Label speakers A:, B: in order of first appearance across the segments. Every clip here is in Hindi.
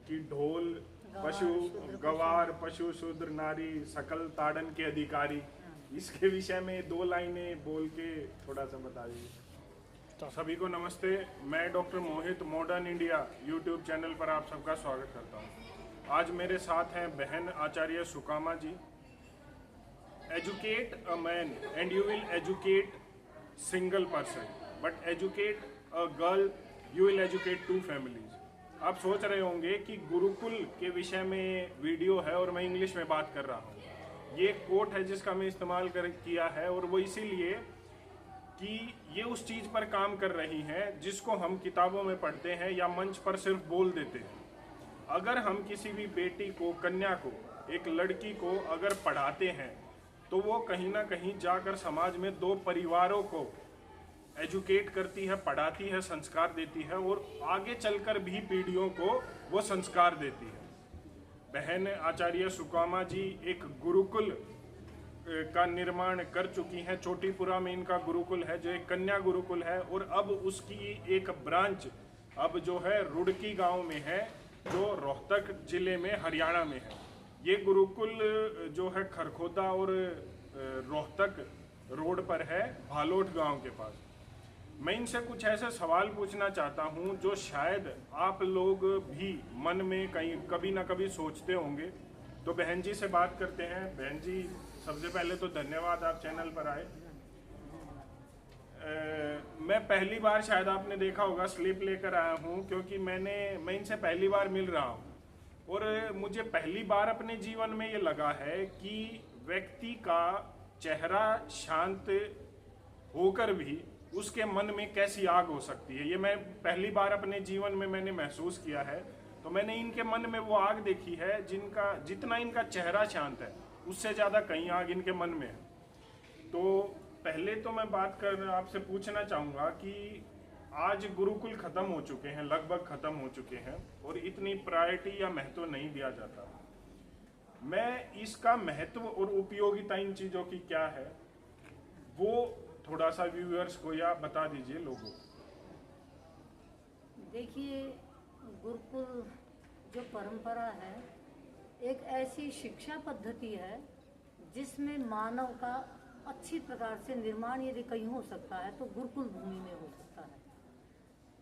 A: कि ढोल पशु गवार पशु शूद्र नारी सकल ताड़न के अधिकारी, इसके विषय में 2 लाइनें बोल के थोड़ा सा बता दीजिए। सभी को नमस्ते, मैं डॉक्टर मोहित मॉडर्न इंडिया यूट्यूब चैनल पर आप सबका स्वागत करता हूं। आज मेरे साथ हैं बहन Acharya Sukama ji. Educate a man and you will educate single person, but educate a girl you will educate 2 families. आप सोच रहे होंगे कि गुरुकुल के विषय में वीडियो है और मैं इंग्लिश में बात कर रहा हूँ। ये कोट है जिसका मैं इस्तेमाल किया है, और वो इसीलिए कि ये उस चीज़ पर काम कर रही हैं जिसको हम किताबों में पढ़ते हैं या मंच पर सिर्फ बोल देते हैं। अगर हम किसी भी बेटी को, कन्या को, एक लड़की को अगर पढ़ाते हैं तो वो कहीं ना कहीं जाकर समाज में 2 परिवारों को एजुकेट करती है, पढ़ाती है, संस्कार देती है, और आगे चलकर भी पीढ़ियों को वो संस्कार देती है। बहन आचार्य सुकामा जी एक गुरुकुल का निर्माण कर चुकी हैं। चोटीपुरा में इनका गुरुकुल है जो एक कन्या गुरुकुल है, और अब उसकी एक ब्रांच अब जो है रुड़की गांव में है, जो रोहतक जिले में हरियाणा में है। ये गुरुकुल जो है खरखोदा और रोहतक रोड पर है, भालोट गांव के पास। मैं इनसे कुछ ऐसे सवाल पूछना चाहता हूं जो शायद आप लोग भी मन में कभी ना कभी सोचते होंगे। तो बहन जी से बात करते हैं। बहन जी, सबसे पहले तो धन्यवाद आप चैनल पर आए। मैं पहली बार, शायद आपने देखा होगा, स्लिप लेकर आया हूं क्योंकि मैं इनसे पहली बार मिल रहा हूं, और मुझे पहली बार अपने जीवन में ये लगा है कि व्यक्ति का चेहरा शांत होकर भी उसके मन में कैसी आग हो सकती है। ये मैं पहली बार अपने जीवन में मैंने महसूस किया है। तो मैंने इनके मन में वो आग देखी है जितना इनका चेहरा शांत है उससे ज़्यादा कहीं आग इनके मन में है। तो पहले तो मैं आपसे पूछना चाहूँगा कि आज गुरुकुल खत्म हो चुके हैं, लगभग खत्म हो चुके हैं, और इतनी प्रायोरिटी या महत्व नहीं दिया जाता। मैं इसका महत्व और उपयोगिता इन चीज़ों की क्या है वो थोड़ा सा व्यूअर्स को या बता दीजिए लोगों को।
B: देखिए, गुरुकुल जो परंपरा है एक ऐसी शिक्षा पद्धति है जिसमें मानव का अच्छी प्रकार से निर्माण यदि कहीं हो सकता है तो गुरुकुल भूमि में हो सकता है।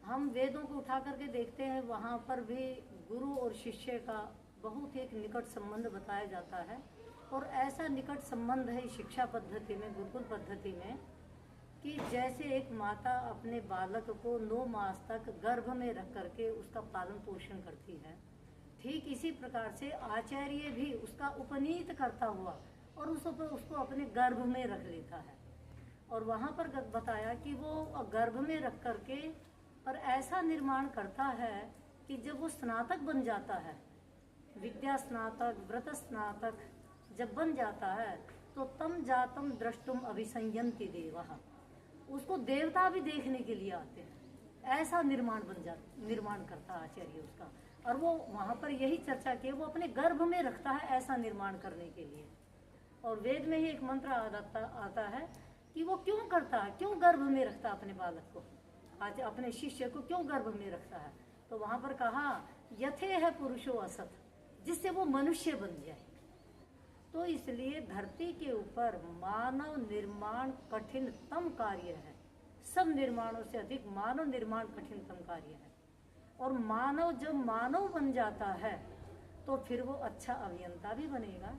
B: हम वेदों को उठा करके देखते हैं, वहाँ पर भी गुरु और शिष्य का बहुत एक निकट संबंध बताया जाता है, और ऐसा निकट संबंध है शिक्षा पद्धति में, गुरुकुल पद्धति में, कि जैसे एक माता अपने बालक को 9 मास तक गर्भ में रख करके उसका पालन पोषण करती है, ठीक इसी प्रकार से आचार्य भी उसका उपनीत करता हुआ और उसको अपने गर्भ में रख लेता है। और वहाँ पर बताया कि वो गर्भ में रख करके और ऐसा निर्माण करता है कि जब वो स्नातक बन जाता है, विद्या स्नातक, व्रत स्नातक जब बन जाता है, तो तम जातम द्रष्टुम अभिसंयन्ति देवः, उसको देवता भी देखने के लिए आते हैं। ऐसा निर्माण करता है आचार्य उसका। और वो वहाँ पर यही चर्चा की, वो अपने गर्भ में रखता है ऐसा निर्माण करने के लिए। और वेद में ही एक मंत्र आता है कि वो क्यों करता है, क्यों गर्भ में रखता है अपने बालक को, आज अपने शिष्य को क्यों गर्भ में रखता है। तो वहाँ पर कहा यथे है पुरुषो असत, जिससे वो मनुष्य बन जाए। तो इसलिए धरती के ऊपर मानव निर्माण कठिनतम कार्य है। सब निर्माणों से अधिक मानव निर्माण कठिनतम कार्य है। और मानव जब मानव बन जाता है तो फिर वो अच्छा अभियंता भी बनेगा,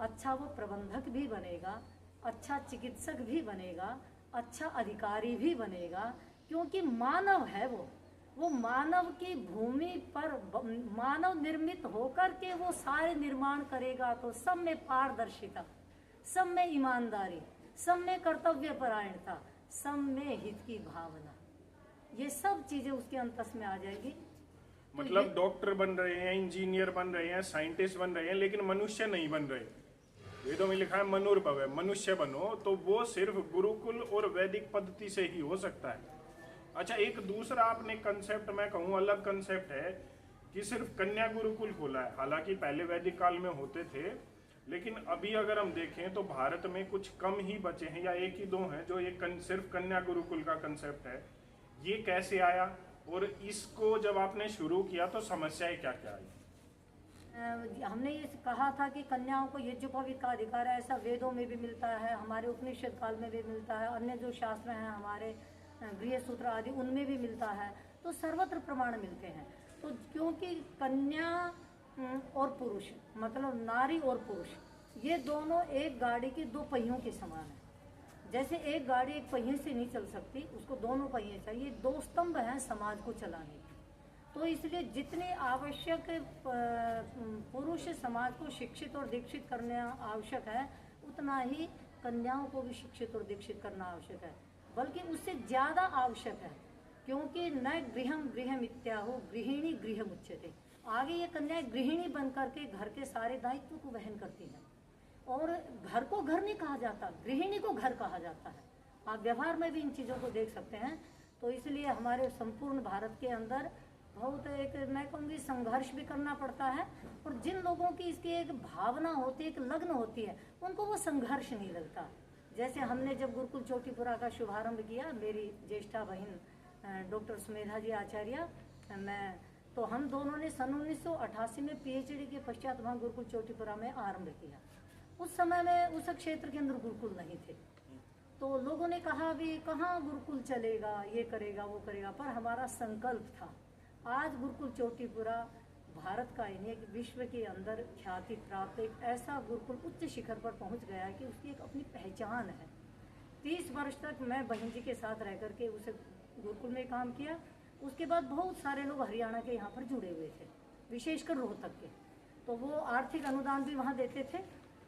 B: अच्छा वो प्रबंधक भी बनेगा, अच्छा चिकित्सक भी बनेगा, अच्छा अधिकारी भी बनेगा, क्योंकि मानव है वो मानव की भूमि पर मानव निर्मित होकर के वो सारे निर्माण करेगा। तो सब में पारदर्शिता, सब में ईमानदारी, सब में कर्तव्य परायणता, सब में हित की भावना, ये सब चीजें उसके अंतस में आ जाएगी।
A: मतलब तो डॉक्टर बन रहे हैं, इंजीनियर बन रहे हैं, साइंटिस्ट बन रहे हैं, लेकिन मनुष्य नहीं बन रहे। वेदों में लिखा है मनुर्भव, मनुष्य बनो, तो वो सिर्फ गुरुकुल और वैदिक पद्धति से ही हो सकता है। अच्छा, एक दूसरा आपने कंसेप्ट, मैं कहूँ अलग कंसेप्ट है कि सिर्फ कन्या गुरुकुल खोला है। हालांकि पहले वैदिक काल में होते थे, लेकिन अभी अगर हम देखें तो भारत में कुछ कम ही बचे हैं या 1 ही 2 हैं जो ये सिर्फ कन्या गुरुकुल का कंसेप्ट है। ये कैसे आया, और इसको जब आपने शुरू किया तो समस्याएं क्या क्या आई?
B: हमने ये कहा था कि कन्याओं को यज्ञोपवीत का अधिकार है, ऐसा वेदों में भी मिलता है, हमारे उपनिषद काल में भी मिलता है, अन्य जो शास्त्र हैं हमारे गृह सूत्र आदि उनमें भी मिलता है, तो सर्वत्र प्रमाण मिलते हैं। तो क्योंकि कन्या और पुरुष मतलब नारी और पुरुष ये दोनों एक गाड़ी के दो पहियों के समान है। जैसे एक गाड़ी एक पहिए से नहीं चल सकती, उसको दोनों पहिए चाहिए, दो स्तंभ हैं समाज को चलाने के। तो इसलिए जितने आवश्यक पुरुष समाज को शिक्षित और दीक्षित करना आवश्यक है, उतना ही कन्याओं को भी शिक्षित और दीक्षित करना आवश्यक है, बल्कि उससे ज़्यादा आवश्यक है। क्योंकि न गृहम गृहमित्याहो गृहिणी गृहम उच्यते। आगे ये कन्याएं गृहिणी बन करके घर के सारे दायित्व को वहन करती हैं। और घर को घर नहीं कहा जाता, गृहिणी को घर कहा जाता है। आप व्यवहार में भी इन चीज़ों को देख सकते हैं। तो इसलिए हमारे संपूर्ण भारत के अंदर बहुत एक मैं कहूँगी संघर्ष भी करना पड़ता है, और जिन लोगों की इसकी एक भावना होती है, एक लगन होती है, उनको वो संघर्ष नहीं लगता। जैसे हमने जब गुरुकुल चोटीपुरा का शुभारंभ किया, मेरी ज्येष्ठा बहन डॉक्टर सुमेधा जी आचार्य, मैं, तो हम दोनों ने सन 1988 में PhD के पश्चात वहाँ गुरुकुल चोटीपुरा में आरंभ किया। उस समय में उस क्षेत्र के अंदर गुरुकुल नहीं थे, तो लोगों ने कहा भी कहाँ गुरुकुल चलेगा, ये करेगा वो करेगा, पर हमारा संकल्प था। आज गुरुकुल चोटीपुरा भारत का ही नहीं, विश्व के अंदर ख्याति प्राप्त एक ऐसा गुरुकुल उच्च शिखर पर पहुंच गया है कि उसकी एक अपनी पहचान है। 30 वर्ष तक मैं बहन जी के साथ रह करके उस गुरुकुल में काम किया। उसके बाद बहुत सारे लोग हरियाणा के यहाँ पर जुड़े हुए थे, विशेषकर रोहतक के, तो वो आर्थिक अनुदान भी वहाँ देते थे।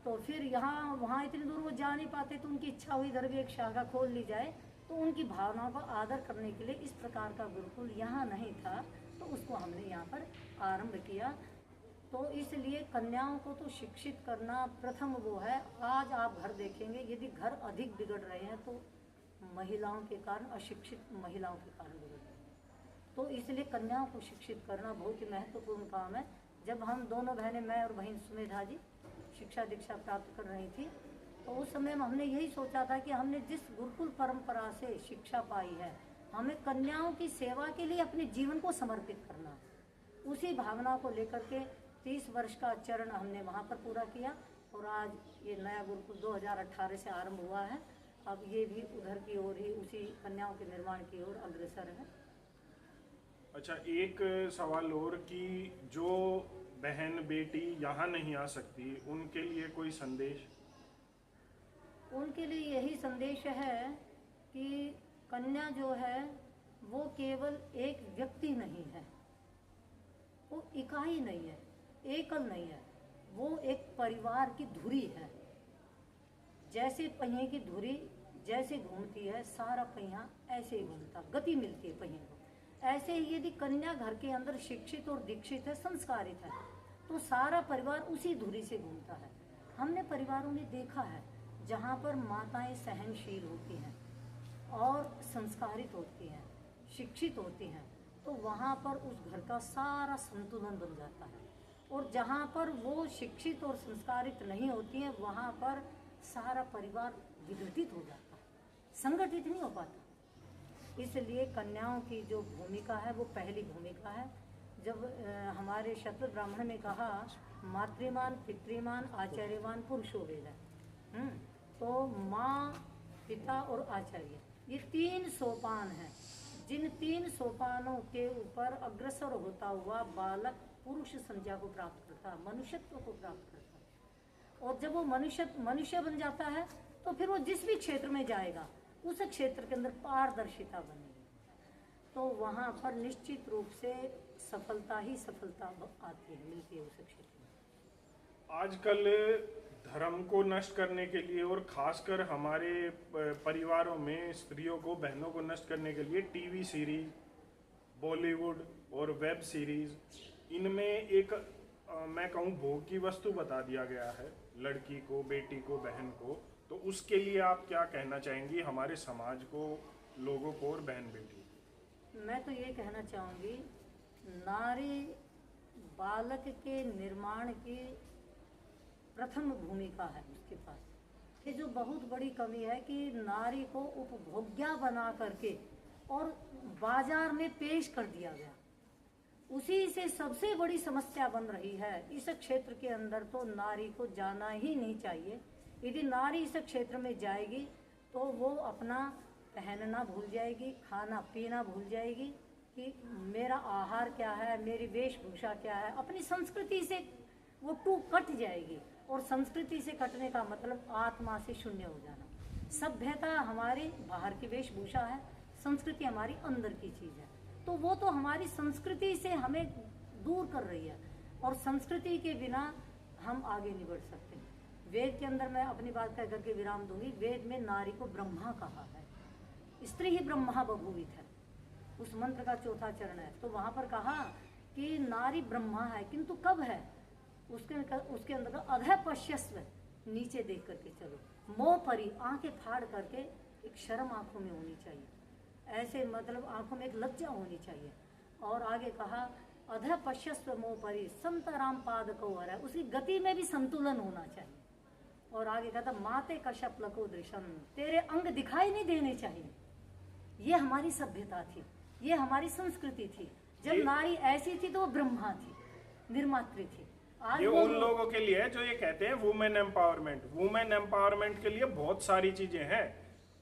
B: तो फिर यहाँ वहाँ इतनी दूर वो जा नहीं पाते, तो उनकी इच्छा हुई इधर भी एक शाखा खोल ली जाए। तो उनकी भावनाओं का आदर करने के लिए इस प्रकार का गुरुकुल यहाँ नहीं था, तो उसको हमने यहाँ पर आरंभ किया। तो इसलिए कन्याओं को तो शिक्षित करना प्रथम वो है। आज आप घर देखेंगे, यदि घर अधिक बिगड़ रहे हैं तो महिलाओं के कारण, अशिक्षित महिलाओं के कारण बिगड़ रहे हैं। तो इसलिए कन्याओं को शिक्षित करना बहुत ही महत्वपूर्ण काम है। जब हम दोनों बहनें, मैं और बहन सुमेधा जी, शिक्षा दीक्षा प्राप्त कर रही थी, तो उस समय में हमने यही सोचा था कि हमने जिस गुरुकुल परंपरा से शिक्षा पाई है, हमें कन्याओं की सेवा के लिए अपने जीवन को समर्पित करना है। उसी भावना को लेकर के 30 वर्ष का चरण हमने वहाँ पर पूरा किया, और आज ये नया गुरुकुल 2018 से आरंभ हुआ है। अब ये भी उधर की ओर ही, उसी कन्याओं के निर्माण की ओर अग्रसर है।
A: अच्छा, एक सवाल और कि जो बहन बेटी यहाँ नहीं आ सकती, उनके लिए कोई संदेश?
B: उनके लिए यही संदेश है कि कन्या जो है वो केवल एक व्यक्ति नहीं है, वो इकाई नहीं है, एकल नहीं है, वो एक परिवार की धुरी है। जैसे पहिए की धुरी जैसे घूमती है, सारा पहिया ऐसे ही घूमता, गति मिलती है पहिए को। ऐसे ही यदि कन्या घर के अंदर शिक्षित और दीक्षित है, संस्कारित है, तो सारा परिवार उसी धुरी से घूमता है। हमने परिवारों में देखा है जहाँ पर माताएं सहनशील होती हैं और संस्कारित होती हैं, शिक्षित होती हैं, तो वहाँ पर उस घर का सारा संतुलन बन जाता है। और जहाँ पर वो शिक्षित और संस्कारित नहीं होती हैं, वहाँ पर सारा परिवार विघटित हो जाता है, संगठित नहीं हो पाता। इसलिए कन्याओं की जो भूमिका है वो पहली भूमिका है। जब हमारे शतपथ ब्राह्मण में कहा मातृमान, पितृमान, आचार्यवान, पुरुषो वेद है, तो माँ, पिता और आचार्य, ये 3 सोपान हैं। जिन 3 सोपानों के ऊपर अग्रसर होता हुआ बालक पुरुष संज्ञा को प्राप्त करता है, मनुष्यत्व को प्राप्त करता है। और जब वो मनुष्य बन जाता है, तो फिर वो जिस भी क्षेत्र में जाएगा उस क्षेत्र के अंदर पारदर्शिता बनेगी, तो वहाँ पर निश्चित रूप से सफलता ही सफलता आती है, मिलती है उस क्षेत्र में।
A: आजकल धर्म को नष्ट करने के लिए और खासकर हमारे परिवारों में स्त्रियों को, बहनों को नष्ट करने के लिए टीवी सीरीज, बॉलीवुड और वेब सीरीज, इनमें एक मैं कहूँ भोग की वस्तु बता दिया गया है लड़की को, बेटी को, बहन को। तो उसके लिए आप क्या कहना चाहेंगी हमारे समाज को, लोगों को और बहन बेटी को?
B: मैं तो ये कहना चाहूँगी, नारी बालक के निर्माण की प्रथम भूमिका है उसके पास। ये जो बहुत बड़ी कमी है कि नारी को उपभोग्या बना करके और बाजार में पेश कर दिया गया। उसी से सबसे बड़ी समस्या बन रही है इस क्षेत्र के अंदर। तो नारी को जाना ही नहीं चाहिए। यदि नारी इस क्षेत्र में जाएगी तो वो अपना पहनना भूल जाएगी, खाना पीना भूल जाएगी कि मेरा आहार क्या है, मेरी वेशभूषा क्या है। अपनी संस्कृति से वो कट जाएगी। और संस्कृति से कटने का मतलब आत्मा से शून्य हो जाना। सभ्यता हमारी बाहर की वेशभूषा है, संस्कृति हमारी अंदर की चीज़ है। तो वो तो हमारी संस्कृति से हमें दूर कर रही है, और संस्कृति के बिना हम आगे नहीं बढ़ सकते। वेद के अंदर मैं अपनी बात कह करके विराम दूंगी। वेद में नारी को ब्रह्मा कहा है, स्त्री ही ब्रह्मा बभूवित है, उस मंत्र का चौथा चरण है। तो वहां पर कहा कि नारी ब्रह्मा है, किंतु कब है? उसके अंदर का अधः पश्यस्व, नीचे देख करके चलो। मोह परी, आंखें फाड़ करके एक शर्म आंखों में होनी चाहिए, ऐसे मतलब आंखों में एक लज्जा होनी चाहिए। और आगे कहा अधः पश्यस्व मोह परी संतराम पाद कौहर है, उसकी गति में भी संतुलन होना चाहिए। और आगे कहता माते कश्यप लको दृशम, तेरे अंग दिखाई नहीं देने चाहिए। ये हमारी सभ्यता थी, ये हमारी संस्कृति थी। जब नारी ऐसी थी तो वो ब्रह्मा थी, निर्मात्री थी। आज
A: ये उन लोगों के लिए है जो ये कहते हैं वुमेन एम्पावरमेंट। वुमेन एम्पावरमेंट के लिए बहुत सारी चीजें हैं।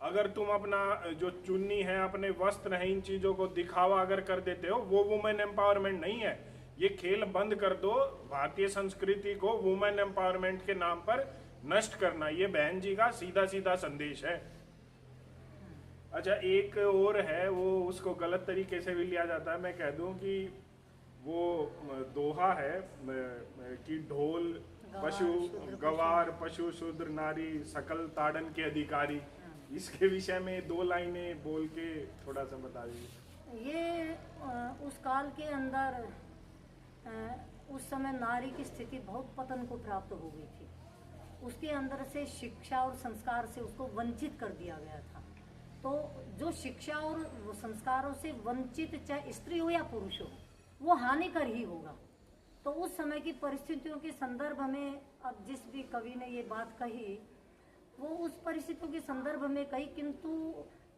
A: अगर तुम अपना जो चुन्नी है, अपने वस्त्र है, इन चीजों को दिखावा अगर कर देते हो, वो वुमेन एम्पावरमेंट नहीं है। ये खेल बंद कर दो। भारतीय संस्कृति को वुमेन एम्पावरमेंट के नाम पर नष्ट करना, ये बहन जी का सीधा सीधा संदेश है। अच्छा, एक और है, वो उसको गलत तरीके से भी लिया जाता है। मैं कह दूं कि वो दोहा है कि ढोल पशु गवार पशु शूद्र नारी सकल ताड़न के अधिकारी। इसके विषय में 2 लाइनें बोल के थोड़ा सा बता दीजिए।
B: ये उस काल के अंदर उस समय नारी की स्थिति बहुत पतन को प्राप्त हो गई थी। उसके अंदर से शिक्षा और संस्कार से उसको वंचित कर दिया गया था। तो जो शिक्षा और संस्कारों से वंचित, चाहे स्त्री हो या पुरुष हो, वो हानिकर ही होगा। तो उस समय की परिस्थितियों के संदर्भ में, अब जिस भी कवि ने ये बात कही, वो उस परिस्थितियों के संदर्भ में कही, किंतु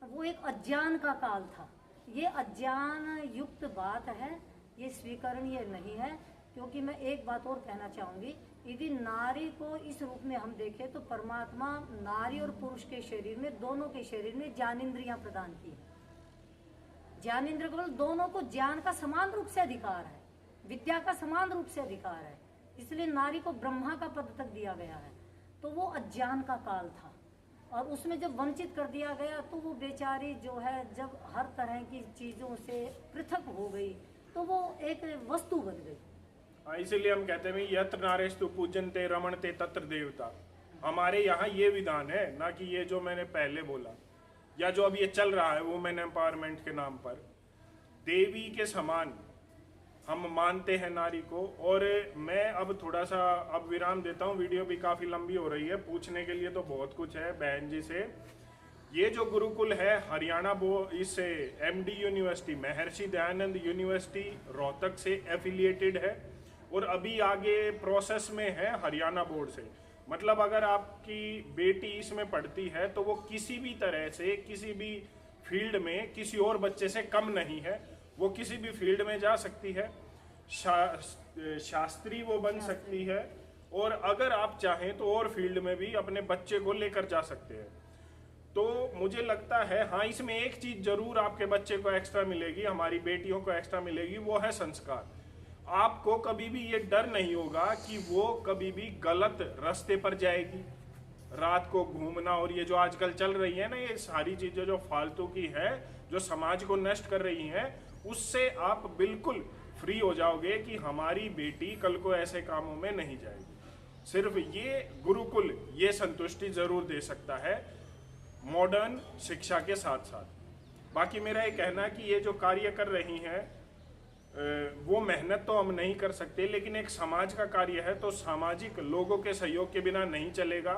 B: वो एक अज्ञान का काल था। ये अज्ञान युक्त बात है, ये स्वीकरणीय नहीं है। क्योंकि मैं एक बात और कहना चाहूँगी, यदि नारी को इस रूप में हम देखें तो परमात्मा नारी और पुरुष के शरीर में, दोनों के शरीर में ज्ञानेंद्रियां प्रदान की है। ज्ञानेंद्र केवल दोनों को ज्ञान का समान रूप से अधिकार है, विद्या का समान रूप से अधिकार है। इसलिए नारी को ब्रह्मा का पद तक दिया गया है। तो वो अज्ञान का काल था, और उसमें जब वंचित कर दिया गया तो वो बेचारी जो है, जब हर तरह की चीज़ों से पृथक हो गई तो वो एक वस्तु बन गई।
A: इसीलिए हम कहते हैं यत्र नारेस्तु पूजन्ते रमणते तत्र देवता। हमारे यहाँ ये विधान है, ना कि ये जो मैंने पहले बोला या जो अब ये चल रहा है वुमेन एम्पावरमेंट के नाम पर। देवी के समान हम मानते हैं नारी को। और मैं अब थोड़ा सा अब विराम देता हूँ, वीडियो भी काफ़ी लंबी हो रही है। पूछने के लिए तो बहुत कुछ है बहन जी से। ये जो गुरुकुल है हरियाणा इस MD university, Maharshi Dayanand university Rohtak से एफिलिएटेड है, और अभी आगे प्रोसेस में है हरियाणा बोर्ड से। मतलब अगर आपकी बेटी इसमें पढ़ती है तो वो किसी भी तरह से, किसी भी फील्ड में किसी और बच्चे से कम नहीं है। वो किसी भी फील्ड में जा सकती है, शास्त्री वो बन सकती है, और अगर आप चाहें तो और फील्ड में भी अपने बच्चे को लेकर जा सकते हैं। तो मुझे लगता है हाँ, इसमें एक चीज जरूर आपके बच्चे को एक्स्ट्रा मिलेगी, हमारी बेटियों को एक्स्ट्रा मिलेगी, वो है संस्कार। आपको कभी भी ये डर नहीं होगा कि वो कभी भी गलत रास्ते पर जाएगी। रात को घूमना और ये जो आजकल चल रही है ना, ये सारी चीजें जो फालतू की है, जो समाज को नष्ट कर रही हैं, उससे आप बिल्कुल फ्री हो जाओगे कि हमारी बेटी कल को ऐसे कामों में नहीं जाएगी। सिर्फ ये गुरुकुल ये संतुष्टि जरूर दे सकता है मॉडर्न शिक्षा के साथ साथ। बाकी मेरा ये कहना है कि ये जो कार्य कर रही हैं वो मेहनत तो हम नहीं कर सकते, लेकिन एक समाज का कार्य है तो सामाजिक लोगों के सहयोग के बिना नहीं चलेगा।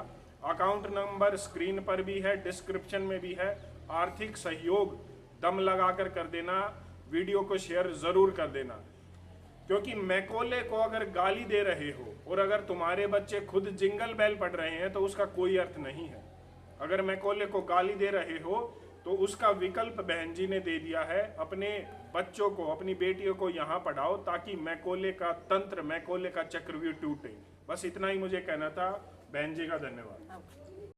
A: अकाउंट नंबर स्क्रीन पर भी है, डिस्क्रिप्शन में भी है। आर्थिक सहयोग दम लगाकर कर देना, वीडियो को शेयर जरूर कर देना। क्योंकि मैकोले को अगर गाली दे रहे हो और अगर तुम्हारे बच्चे खुद जिंगल बेल पढ़ रहे हैं तो उसका कोई अर्थ नहीं है। अगर मैकोले को गाली दे रहे हो तो उसका विकल्प बहन जी ने दे दिया है। अपने बच्चों को, अपनी बेटियों को यहाँ पढ़ाओ ताकि मैकोले का तंत्र, मैकोले का चक्रव्यूह टूटे। बस इतना ही मुझे कहना था। बहन जी का धन्यवाद।
B: अब